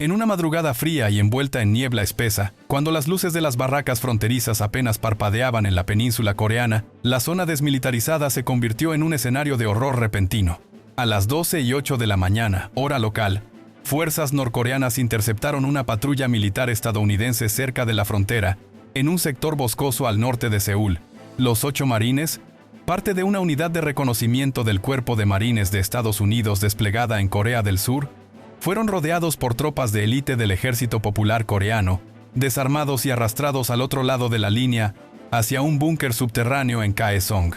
En una madrugada fría y envuelta en niebla espesa, cuando las luces de las barracas fronterizas apenas parpadeaban en la península coreana, la zona desmilitarizada se convirtió en un escenario de horror repentino. A las 12:08 de la mañana, hora local, fuerzas norcoreanas interceptaron una patrulla militar estadounidense cerca de la frontera, en un sector boscoso al norte de Seúl. Los 8 marines, parte de una unidad de reconocimiento del Cuerpo de Marines de Estados Unidos desplegada en Corea del Sur, fueron rodeados por tropas de élite del Ejército Popular Coreano, desarmados y arrastrados al otro lado de la línea hacia un búnker subterráneo en Kaesong.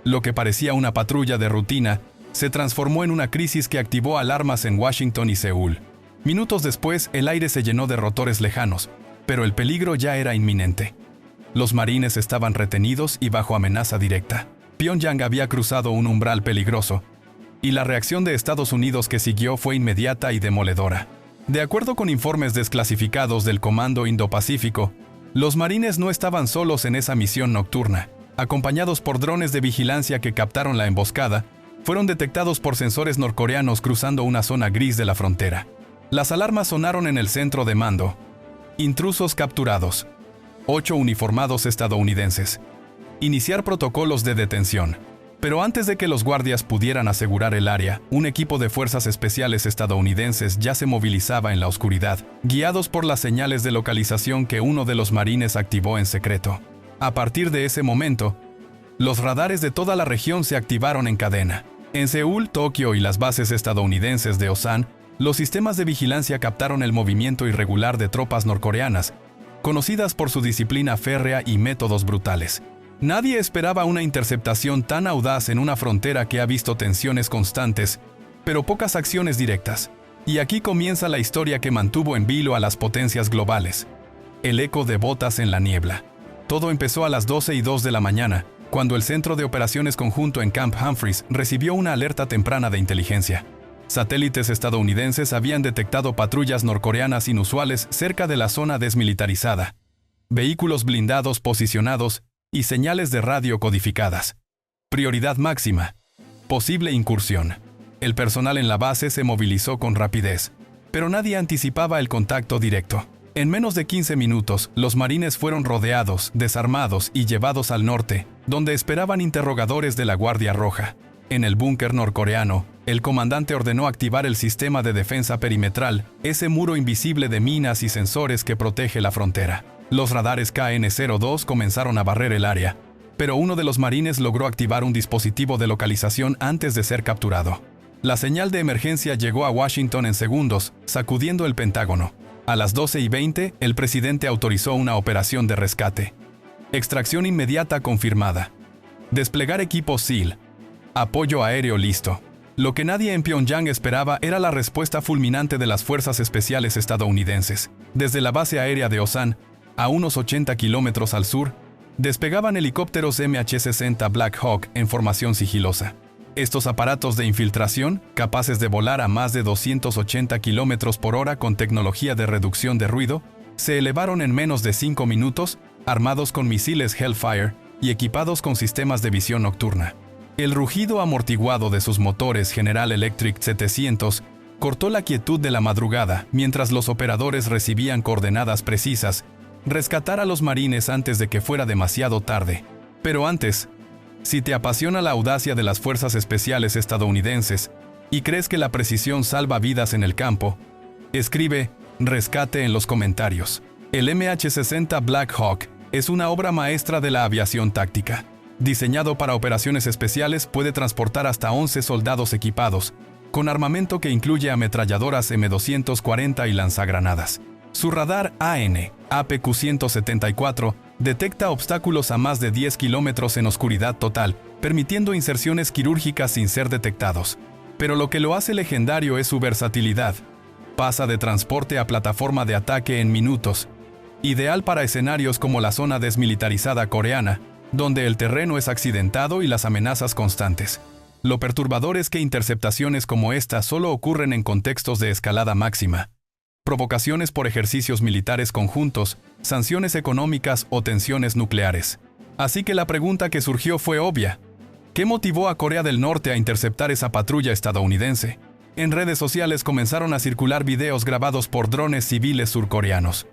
Lo que parecía una patrulla de rutina se transformó en una crisis que activó alarmas en Washington y Seúl. Minutos después, el aire se llenó de rotores lejanos, pero el peligro ya era inminente. Los marines estaban retenidos y bajo amenaza directa. Pyongyang había cruzado un umbral peligroso, y la reacción de Estados Unidos que siguió fue inmediata y demoledora. De acuerdo con informes desclasificados del Comando Indo-Pacífico, los marines no estaban solos en esa misión nocturna. Acompañados por drones de vigilancia que captaron la emboscada, fueron detectados por sensores norcoreanos cruzando una zona gris de la frontera. Las alarmas sonaron en el centro de mando. Intrusos capturados. 8 uniformados estadounidenses. Iniciar protocolos de detención. Pero antes de que los guardias pudieran asegurar el área, un equipo de fuerzas especiales estadounidenses ya se movilizaba en la oscuridad, guiados por las señales de localización que uno de los marines activó en secreto. A partir de ese momento, los radares de toda la región se activaron en cadena. En Seúl, Tokio y las bases estadounidenses de Osan, los sistemas de vigilancia captaron el movimiento irregular de tropas norcoreanas, conocidas por su disciplina férrea y métodos brutales. Nadie esperaba una interceptación tan audaz en una frontera que ha visto tensiones constantes, pero pocas acciones directas. Y aquí comienza la historia que mantuvo en vilo a las potencias globales. El eco de botas en la niebla. Todo empezó a las 12:02 de la mañana, cuando el Centro de Operaciones Conjunto en Camp Humphreys recibió una alerta temprana de inteligencia. Satélites estadounidenses habían detectado patrullas norcoreanas inusuales cerca de la zona desmilitarizada, vehículos blindados posicionados y señales de radio codificadas. Prioridad máxima. Posible incursión. El personal en la base se movilizó con rapidez, pero nadie anticipaba el contacto directo. En menos de 15 minutos, los marines fueron rodeados, desarmados y llevados al norte, donde esperaban interrogadores de la Guardia Roja. En el búnker norcoreano, el comandante ordenó activar el sistema de defensa perimetral, ese muro invisible de minas y sensores que protege la frontera. Los radares KN-02 comenzaron a barrer el área, pero uno de los marines logró activar un dispositivo de localización antes de ser capturado. La señal de emergencia llegó a Washington en segundos, sacudiendo el Pentágono. A las 12:20, el presidente autorizó una operación de rescate. Extracción inmediata confirmada. Desplegar equipo SEAL. Apoyo aéreo listo. Lo que nadie en Pyongyang esperaba era la respuesta fulminante de las fuerzas especiales estadounidenses. Desde la base aérea de Osan, a unos 80 kilómetros al sur, despegaban helicópteros MH-60 Black Hawk en formación sigilosa. Estos aparatos de infiltración, capaces de volar a más de 280 kilómetros por hora con tecnología de reducción de ruido, se elevaron en menos de 5 minutos, armados con misiles Hellfire y equipados con sistemas de visión nocturna. El rugido amortiguado de sus motores General Electric 700 cortó la quietud de la madrugada mientras los operadores recibían coordenadas precisas, rescatar a los marines antes de que fuera demasiado tarde. Pero antes, si te apasiona la audacia de las fuerzas especiales estadounidenses y crees que la precisión salva vidas en el campo, escribe Rescate en los comentarios. El MH-60 Black Hawk es una obra maestra de la aviación táctica. Diseñado para operaciones especiales, puede transportar hasta 11 soldados equipados, con armamento que incluye ametralladoras M240 y lanzagranadas. Su radar APQ-174 detecta obstáculos a más de 10 kilómetros en oscuridad total, permitiendo inserciones quirúrgicas sin ser detectados. Pero lo que lo hace legendario es su versatilidad. Pasa de transporte a plataforma de ataque en minutos. Ideal para escenarios como la zona desmilitarizada coreana, donde el terreno es accidentado y las amenazas constantes. Lo perturbador es que interceptaciones como esta solo ocurren en contextos de escalada máxima. Provocaciones por ejercicios militares conjuntos, sanciones económicas o tensiones nucleares. Así que la pregunta que surgió fue obvia. ¿Qué motivó a Corea del Norte a interceptar esa patrulla estadounidense? En redes sociales comenzaron a circular videos grabados por drones civiles surcoreanos.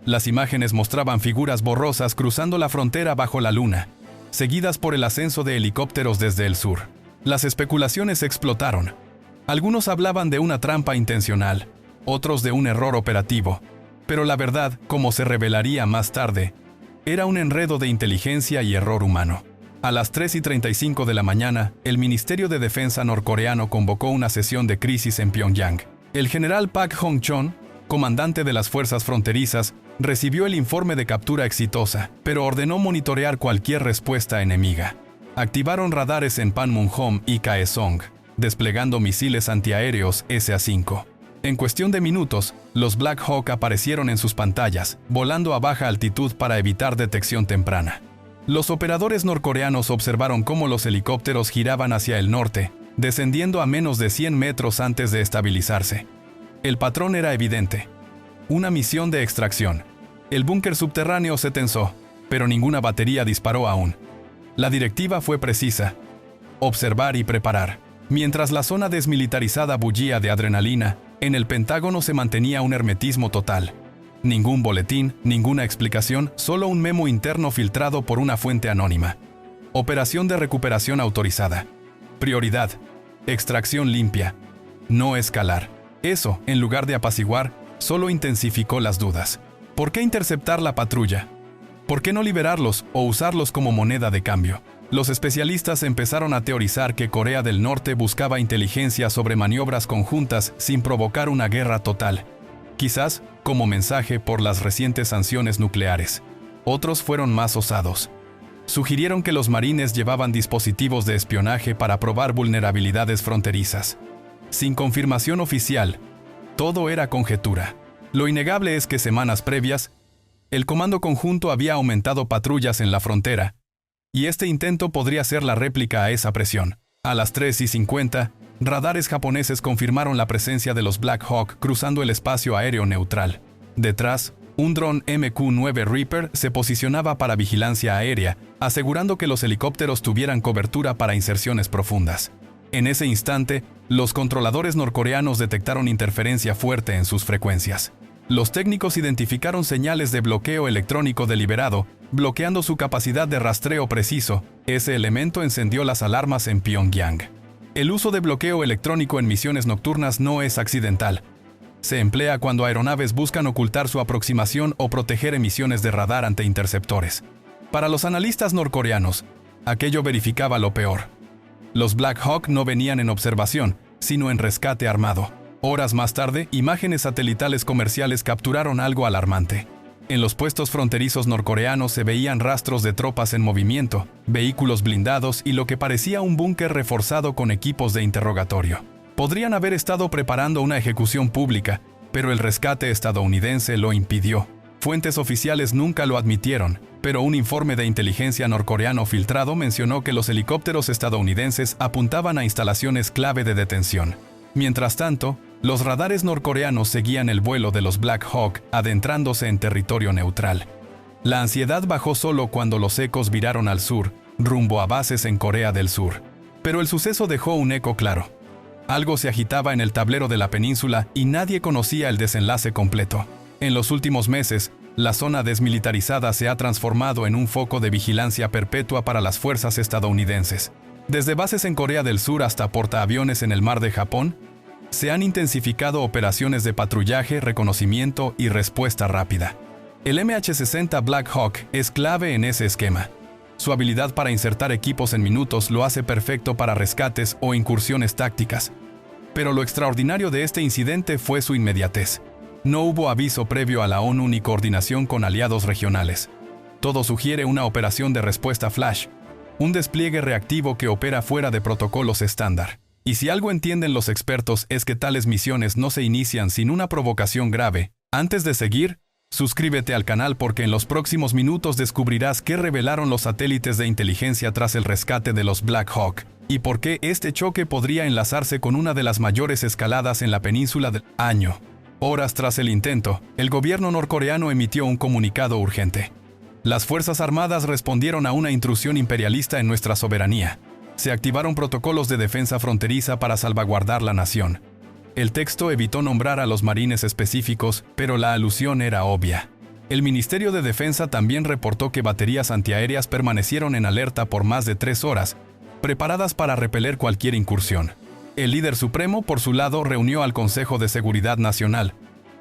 Las imágenes mostraban figuras borrosas cruzando la frontera bajo la luna, seguidas por el ascenso de helicópteros desde el sur. Las especulaciones explotaron. Algunos hablaban de una trampa intencional, otros de un error operativo, pero la verdad, como se revelaría más tarde, era un enredo de inteligencia y error humano. A las 3:35 de la mañana, el Ministerio de Defensa norcoreano convocó una sesión de crisis en Pyongyang. El general Pak Hong-chon, comandante de las fuerzas fronterizas, recibió el informe de captura exitosa, pero ordenó monitorear cualquier respuesta enemiga. Activaron radares en Panmunjom y Kaesong, desplegando misiles antiaéreos SA-5. En cuestión de minutos, los Black Hawk aparecieron en sus pantallas, volando a baja altitud para evitar detección temprana. Los operadores norcoreanos observaron cómo los helicópteros giraban hacia el norte, descendiendo a menos de 100 metros antes de estabilizarse. El patrón era evidente. Una misión de extracción. El búnker subterráneo se tensó, pero ninguna batería disparó aún. La directiva fue precisa: observar y preparar. Mientras la zona desmilitarizada bullía de adrenalina, en el Pentágono se mantenía un hermetismo total. Ningún boletín, ninguna explicación, solo un memo interno filtrado por una fuente anónima. Operación de recuperación autorizada. Prioridad: extracción limpia. No escalar. Eso, en lugar de apaciguar, solo intensificó las dudas. ¿Por qué interceptar la patrulla? ¿Por qué no liberarlos o usarlos como moneda de cambio? Los especialistas empezaron a teorizar que Corea del Norte buscaba inteligencia sobre maniobras conjuntas sin provocar una guerra total. Quizás como mensaje por las recientes sanciones nucleares. Otros fueron más osados. Sugirieron que los marines llevaban dispositivos de espionaje para probar vulnerabilidades fronterizas. Sin confirmación oficial, todo era conjetura. Lo innegable es que semanas previas, el Comando Conjunto había aumentado patrullas en la frontera, y este intento podría ser la réplica a esa presión. A las 3:50, radares japoneses confirmaron la presencia de los Black Hawk cruzando el espacio aéreo neutral. Detrás, un dron MQ-9 Reaper se posicionaba para vigilancia aérea, asegurando que los helicópteros tuvieran cobertura para inserciones profundas. En ese instante, los controladores norcoreanos detectaron interferencia fuerte en sus frecuencias. Los técnicos identificaron señales de bloqueo electrónico deliberado, bloqueando su capacidad de rastreo preciso. Ese elemento encendió las alarmas en Pyongyang. El uso de bloqueo electrónico en misiones nocturnas no es accidental. Se emplea cuando aeronaves buscan ocultar su aproximación o proteger emisiones de radar ante interceptores. Para los analistas norcoreanos, aquello verificaba lo peor. Los Black Hawk no venían en observación, sino en rescate armado. Horas más tarde, imágenes satelitales comerciales capturaron algo alarmante. En los puestos fronterizos norcoreanos se veían rastros de tropas en movimiento, vehículos blindados y lo que parecía un búnker reforzado con equipos de interrogatorio. Podrían haber estado preparando una ejecución pública, pero el rescate estadounidense lo impidió. Fuentes oficiales nunca lo admitieron, pero un informe de inteligencia norcoreano filtrado mencionó que los helicópteros estadounidenses apuntaban a instalaciones clave de detención. Mientras tanto, los radares norcoreanos seguían el vuelo de los Black Hawk adentrándose en territorio neutral. La ansiedad bajó solo cuando los ecos viraron al sur, rumbo a bases en Corea del Sur. Pero el suceso dejó un eco claro. Algo se agitaba en el tablero de la península y nadie conocía el desenlace completo. En los últimos meses, la zona desmilitarizada se ha transformado en un foco de vigilancia perpetua para las fuerzas estadounidenses. Desde bases en Corea del Sur hasta portaaviones en el mar de Japón, se han intensificado operaciones de patrullaje, reconocimiento y respuesta rápida. El MH-60 Black Hawk es clave en ese esquema. Su habilidad para insertar equipos en minutos lo hace perfecto para rescates o incursiones tácticas. Pero lo extraordinario de este incidente fue su inmediatez. No hubo aviso previo a la ONU ni coordinación con aliados regionales. Todo sugiere una operación de respuesta flash, un despliegue reactivo que opera fuera de protocolos estándar. Y si algo entienden los expertos es que tales misiones no se inician sin una provocación grave. Antes de seguir, suscríbete al canal porque en los próximos minutos descubrirás qué revelaron los satélites de inteligencia tras el rescate de los Black Hawk, y por qué este choque podría enlazarse con una de las mayores escaladas en la península del año. Horas tras el intento, el gobierno norcoreano emitió un comunicado urgente. Las Fuerzas Armadas respondieron a una intrusión imperialista en nuestra soberanía. Se activaron protocolos de defensa fronteriza para salvaguardar la nación. El texto evitó nombrar a los marines específicos, pero la alusión era obvia. El Ministerio de Defensa también reportó que baterías antiaéreas permanecieron en alerta por más de 3 horas, preparadas para repeler cualquier incursión. El líder supremo, por su lado, reunió al Consejo de Seguridad Nacional.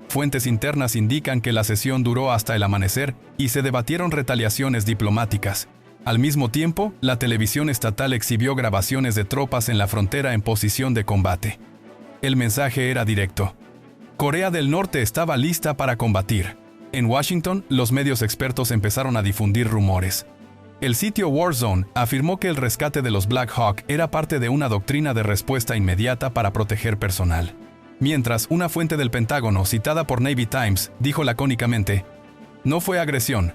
Fuentes internas indican que la sesión duró hasta el amanecer y se debatieron retaliaciones diplomáticas. Al mismo tiempo, la televisión estatal exhibió grabaciones de tropas en la frontera en posición de combate. El mensaje era directo. Corea del Norte estaba lista para combatir. En Washington, los medios expertos empezaron a difundir rumores. El sitio Warzone afirmó que el rescate de los Black Hawk era parte de una doctrina de respuesta inmediata para proteger personal. Mientras, una fuente del Pentágono, citada por Navy Times, dijo lacónicamente: "No fue agresión,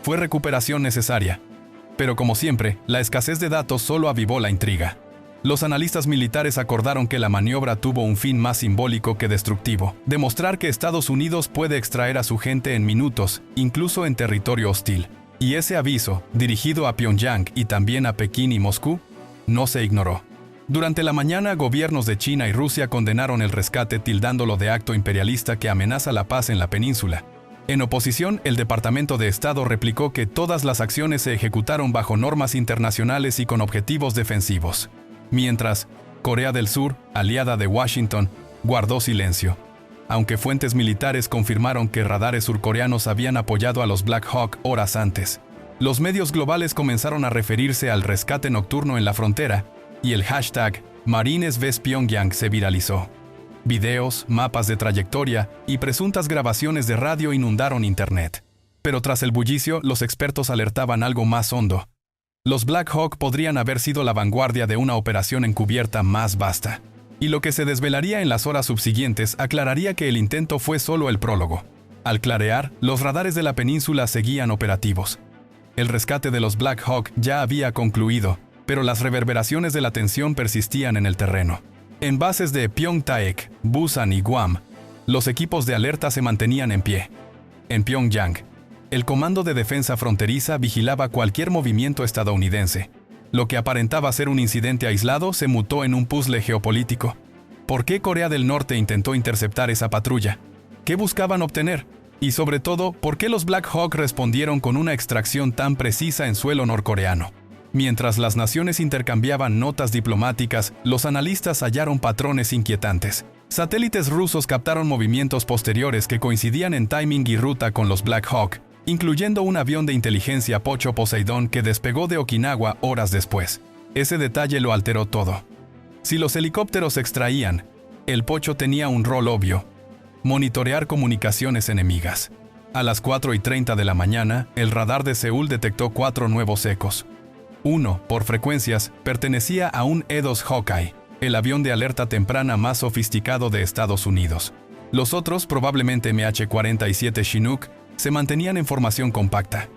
fue recuperación necesaria". Pero como siempre, la escasez de datos solo avivó la intriga. Los analistas militares acordaron que la maniobra tuvo un fin más simbólico que destructivo: demostrar que Estados Unidos puede extraer a su gente en minutos, incluso en territorio hostil. Y ese aviso, dirigido a Pyongyang y también a Pekín y Moscú, no se ignoró. Durante la mañana, gobiernos de China y Rusia condenaron el rescate, tildándolo de acto imperialista que amenaza la paz en la península. En oposición, el Departamento de Estado replicó que todas las acciones se ejecutaron bajo normas internacionales y con objetivos defensivos. Mientras, Corea del Sur, aliada de Washington, guardó silencio. Aunque fuentes militares confirmaron que radares surcoreanos habían apoyado a los Black Hawk horas antes. Los medios globales comenzaron a referirse al rescate nocturno en la frontera, y el hashtag Marines vs Pyongyang se viralizó. Videos, mapas de trayectoria y presuntas grabaciones de radio inundaron Internet. Pero tras el bullicio, los expertos alertaban algo más hondo. Los Black Hawk podrían haber sido la vanguardia de una operación encubierta más vasta. Y lo que se desvelaría en las horas subsiguientes aclararía que el intento fue solo el prólogo. Al clarear, los radares de la península seguían operativos. El rescate de los Black Hawk ya había concluido, pero las reverberaciones de la tensión persistían en el terreno. En bases de Pyeongtaek, Busan y Guam, los equipos de alerta se mantenían en pie. En Pyongyang, el Comando de Defensa Fronteriza vigilaba cualquier movimiento estadounidense. Lo que aparentaba ser un incidente aislado se mutó en un puzzle geopolítico. ¿Por qué Corea del Norte intentó interceptar esa patrulla? ¿Qué buscaban obtener? Y sobre todo, ¿por qué los Black Hawk respondieron con una extracción tan precisa en suelo norcoreano? Mientras las naciones intercambiaban notas diplomáticas, los analistas hallaron patrones inquietantes. Satélites rusos captaron movimientos posteriores que coincidían en timing y ruta con los Black Hawk, incluyendo un avión de inteligencia Pocho Poseidón que despegó de Okinawa horas después. Ese detalle lo alteró todo. Si los helicópteros extraían, el Pocho tenía un rol obvio: monitorear comunicaciones enemigas. A las 4:30 de la mañana, el radar de Seúl detectó 4 nuevos ecos. Uno, por frecuencias, pertenecía a un E-2 Hawkeye, el avión de alerta temprana más sofisticado de Estados Unidos. Los otros, probablemente MH-47 Chinook, se mantenían en formación compacta.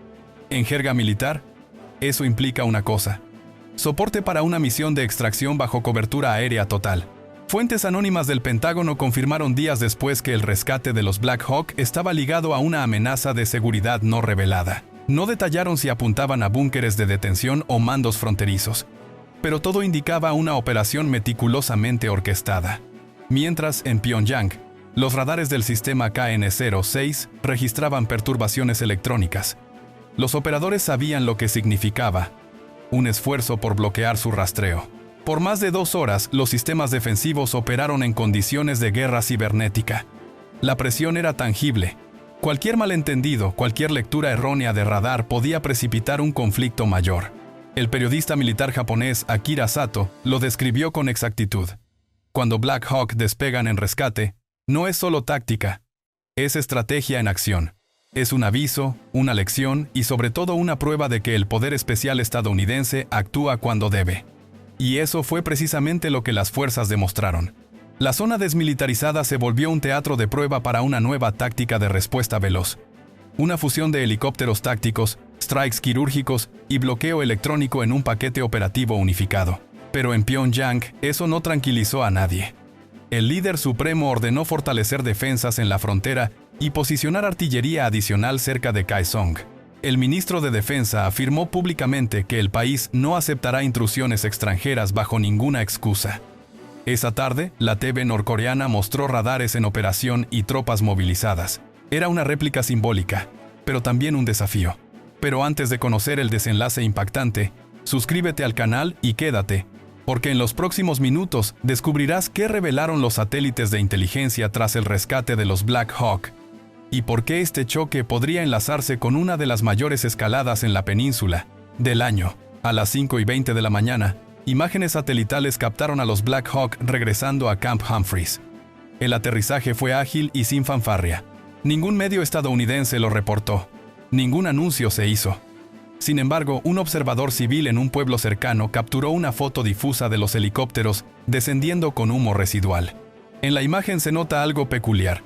En jerga militar, eso implica una cosa: soporte para una misión de extracción bajo cobertura aérea total. Fuentes anónimas del Pentágono confirmaron días después que el rescate de los Black Hawk estaba ligado a una amenaza de seguridad no revelada. No detallaron si apuntaban a búnkeres de detención o mandos fronterizos, pero todo indicaba una operación meticulosamente orquestada. Mientras, en Pyongyang, los radares del sistema KN-06 registraban perturbaciones electrónicas. Los operadores sabían lo que significaba: un esfuerzo por bloquear su rastreo. Por más de 2 horas, los sistemas defensivos operaron en condiciones de guerra cibernética. La presión era tangible. Cualquier malentendido, cualquier lectura errónea de radar podía precipitar un conflicto mayor. El periodista militar japonés Akira Sato lo describió con exactitud. Cuando Black Hawk despegan en rescate, no es solo táctica, es estrategia en acción. Es un aviso, una lección y sobre todo una prueba de que el poder especial estadounidense actúa cuando debe. Y eso fue precisamente lo que las fuerzas demostraron. La zona desmilitarizada se volvió un teatro de prueba para una nueva táctica de respuesta veloz. Una fusión de helicópteros tácticos, strikes quirúrgicos y bloqueo electrónico en un paquete operativo unificado. Pero en Pyongyang, eso no tranquilizó a nadie. El líder supremo ordenó fortalecer defensas en la frontera y posicionar artillería adicional cerca de Kaesong. El ministro de Defensa afirmó públicamente que el país no aceptará intrusiones extranjeras bajo ninguna excusa. Esa tarde, la TV norcoreana mostró radares en operación y tropas movilizadas. Era una réplica simbólica, pero también un desafío. Pero antes de conocer el desenlace impactante, suscríbete al canal y quédate, porque en los próximos minutos descubrirás qué revelaron los satélites de inteligencia tras el rescate de los Black Hawk, y por qué este choque podría enlazarse con una de las mayores escaladas en la península del año. A las 5:20 de la mañana, imágenes satelitales captaron a los Black Hawk regresando a Camp Humphreys. El aterrizaje fue ágil y sin fanfarria. Ningún medio estadounidense lo reportó. Ningún anuncio se hizo. Sin embargo, un observador civil en un pueblo cercano capturó una foto difusa de los helicópteros descendiendo con humo residual. En la imagen se nota algo peculiar: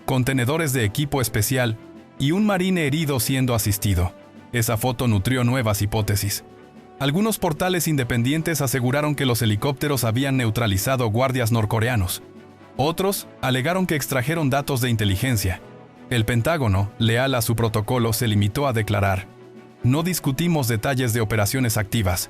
contenedores de equipo especial y un marine herido siendo asistido. Esa foto nutrió nuevas hipótesis. Algunos portales independientes aseguraron que los helicópteros habían neutralizado guardias norcoreanos. Otros alegaron que extrajeron datos de inteligencia. El Pentágono, leal a su protocolo, se limitó a declarar: no discutimos detalles de operaciones activas.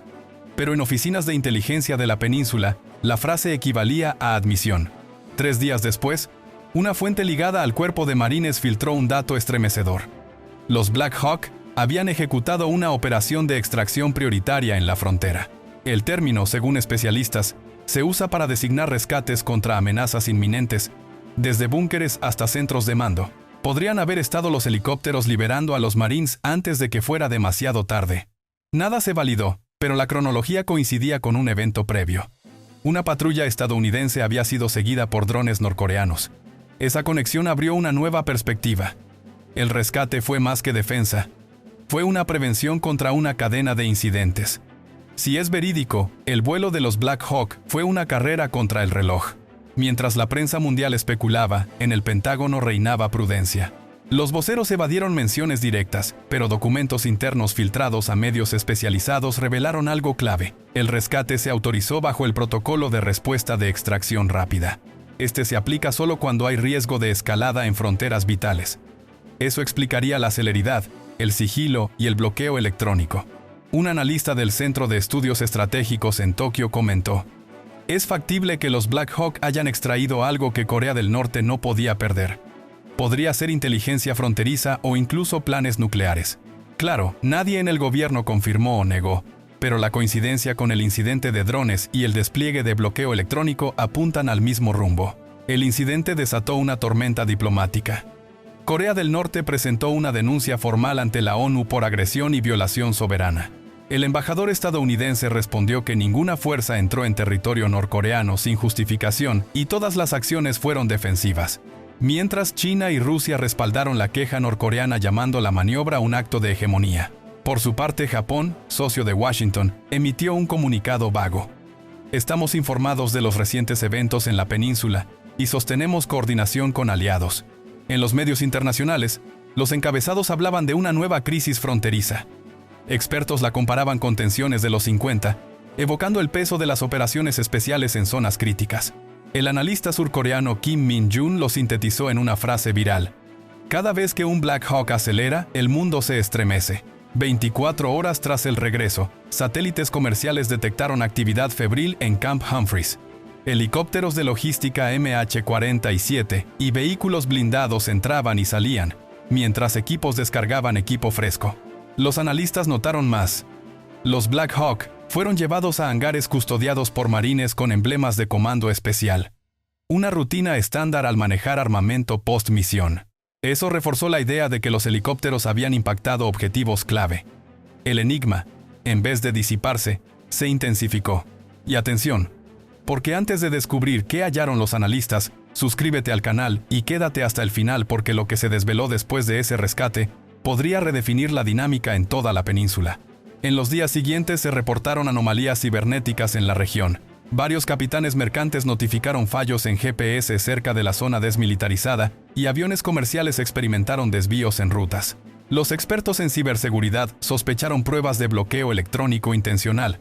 Pero en oficinas de inteligencia de la península, la frase equivalía a admisión. 3 días después, una fuente ligada al cuerpo de marines filtró un dato estremecedor. Los Black Hawk habían ejecutado una operación de extracción prioritaria en la frontera. El término, según especialistas, se usa para designar rescates contra amenazas inminentes, desde búnkeres hasta centros de mando. Podrían haber estado los helicópteros liberando a los Marines antes de que fuera demasiado tarde. Nada se validó, pero la cronología coincidía con un evento previo. Una patrulla estadounidense había sido seguida por drones norcoreanos. Esa conexión abrió una nueva perspectiva. El rescate fue más que defensa. Fue una prevención contra una cadena de incidentes. Si es verídico, el vuelo de los Black Hawk fue una carrera contra el reloj. Mientras la prensa mundial especulaba, en el Pentágono reinaba prudencia. Los voceros evadieron menciones directas, pero documentos internos filtrados a medios especializados revelaron algo clave. El rescate se autorizó bajo el protocolo de respuesta de extracción rápida. Este se aplica solo cuando hay riesgo de escalada en fronteras vitales. Eso explicaría la celeridad, el sigilo y el bloqueo electrónico. Un analista del Centro de Estudios Estratégicos en Tokio comentó: es factible que los Black Hawk hayan extraído algo que Corea del Norte no podía perder. Podría ser inteligencia fronteriza o incluso planes nucleares. Claro, nadie en el gobierno confirmó o negó, pero la coincidencia con el incidente de drones y el despliegue de bloqueo electrónico apuntan al mismo rumbo. El incidente desató una tormenta diplomática. Corea del Norte presentó una denuncia formal ante la ONU por agresión y violación soberana. El embajador estadounidense respondió que ninguna fuerza entró en territorio norcoreano sin justificación y todas las acciones fueron defensivas. Mientras, China y Rusia respaldaron la queja norcoreana llamando la maniobra un acto de hegemonía. Por su parte, Japón, socio de Washington, emitió un comunicado vago: estamos informados de los recientes eventos en la península y sostenemos coordinación con aliados. En los medios internacionales, los encabezados hablaban de una nueva crisis fronteriza. Expertos la comparaban con tensiones de los 50, evocando el peso de las operaciones especiales en zonas críticas. El analista surcoreano Kim Min-jun lo sintetizó en una frase viral: cada vez que un Black Hawk acelera, el mundo se estremece. 24 horas tras el regreso, satélites comerciales detectaron actividad febril en Camp Humphreys. Helicópteros de logística MH-47 y vehículos blindados entraban y salían, mientras equipos descargaban equipo fresco. Los analistas notaron más. Los Black Hawk fueron llevados a hangares custodiados por marines con emblemas de comando especial. Una rutina estándar al manejar armamento post-misión. Eso reforzó la idea de que los helicópteros habían impactado objetivos clave. El enigma, en vez de disiparse, se intensificó. Y atención, porque antes de descubrir qué hallaron los analistas, suscríbete al canal y quédate hasta el final, porque lo que se desveló después de ese rescate podría redefinir la dinámica en toda la península. En los días siguientes se reportaron anomalías cibernéticas en la región. Varios capitanes mercantes notificaron fallos en GPS cerca de la zona desmilitarizada y aviones comerciales experimentaron desvíos en rutas. Los expertos en ciberseguridad sospecharon pruebas de bloqueo electrónico intencional,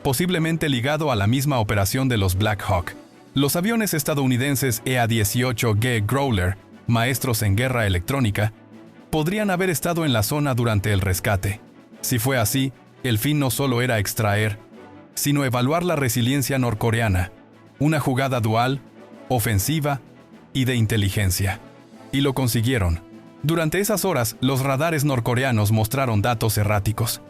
posiblemente ligado a la misma operación de los Black Hawk. Los aviones estadounidenses EA-18G Growler, maestros en guerra electrónica, podrían haber estado en la zona durante el rescate. Si fue así, el fin no solo era extraer, sino evaluar la resiliencia norcoreana, Una jugada dual, ofensiva y de inteligencia. Y lo consiguieron. Durante esas horas, los radares norcoreanos mostraron datos erráticos.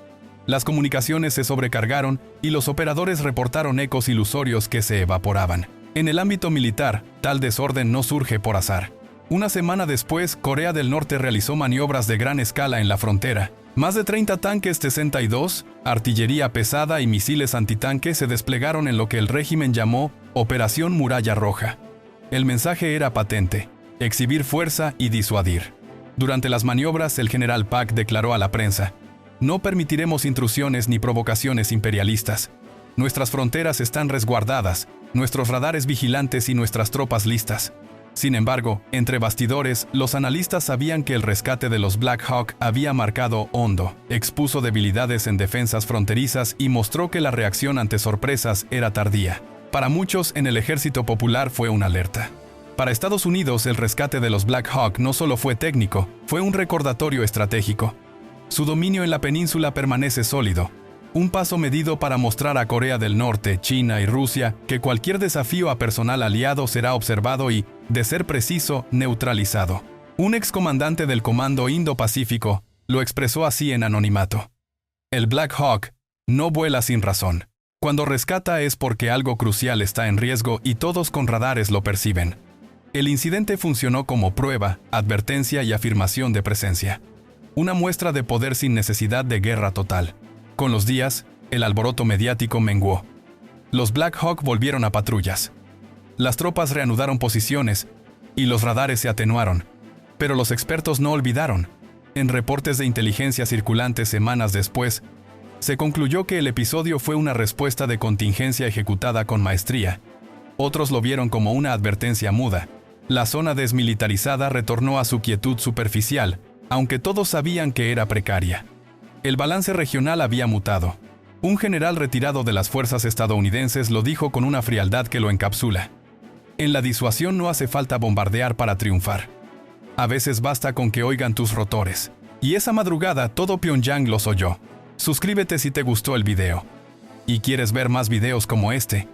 Las comunicaciones se sobrecargaron y los operadores reportaron ecos ilusorios que se evaporaban. En el ámbito militar, tal desorden no surge por azar. Una semana después, Corea del Norte realizó maniobras de gran escala en la frontera. Más de 30 tanques T-62, artillería pesada y misiles antitanque se desplegaron en lo que el régimen llamó Operación Muralla Roja. El mensaje era patente: exhibir fuerza y disuadir. Durante las maniobras, el general Park declaró a la prensa: "No permitiremos intrusiones ni provocaciones imperialistas. Nuestras fronteras están resguardadas, nuestros radares vigilantes y nuestras tropas listas". Sin embargo, entre bastidores, los analistas sabían que el rescate de los Black Hawk había marcado hondo, expuso debilidades en defensas fronterizas y mostró que la reacción ante sorpresas era tardía. Para muchos en el Ejército Popular fue una alerta. Para Estados Unidos, el rescate de los Black Hawk no solo fue técnico, fue un recordatorio estratégico. Su dominio en la península permanece sólido, un paso medido para mostrar a Corea del Norte, China y Rusia que cualquier desafío a personal aliado será observado y, de ser preciso, neutralizado. Un excomandante del Comando Indo-Pacífico lo expresó así en anonimato: "El Black Hawk no vuela sin razón. Cuando rescata es porque algo crucial está en riesgo y todos con radares lo perciben". El incidente funcionó como prueba, advertencia y afirmación de presencia. Una muestra de poder sin necesidad de guerra total. Con los días, el alboroto mediático menguó. Los Black Hawk volvieron a patrullas. Las tropas reanudaron posiciones y los radares se atenuaron. Pero los expertos no olvidaron. En reportes de inteligencia circulantes semanas después, se concluyó que el episodio fue una respuesta de contingencia ejecutada con maestría. Otros lo vieron como una advertencia muda. La zona desmilitarizada retornó a su quietud superficial, aunque todos sabían que era precaria. El balance regional había mutado. Un general retirado de las fuerzas estadounidenses lo dijo con una frialdad que lo encapsula: "En la disuasión no hace falta bombardear para triunfar. A veces basta con que oigan tus rotores". Y esa madrugada todo Pyongyang los oyó. Suscríbete si te gustó el video. ¿Y quieres ver más videos como este?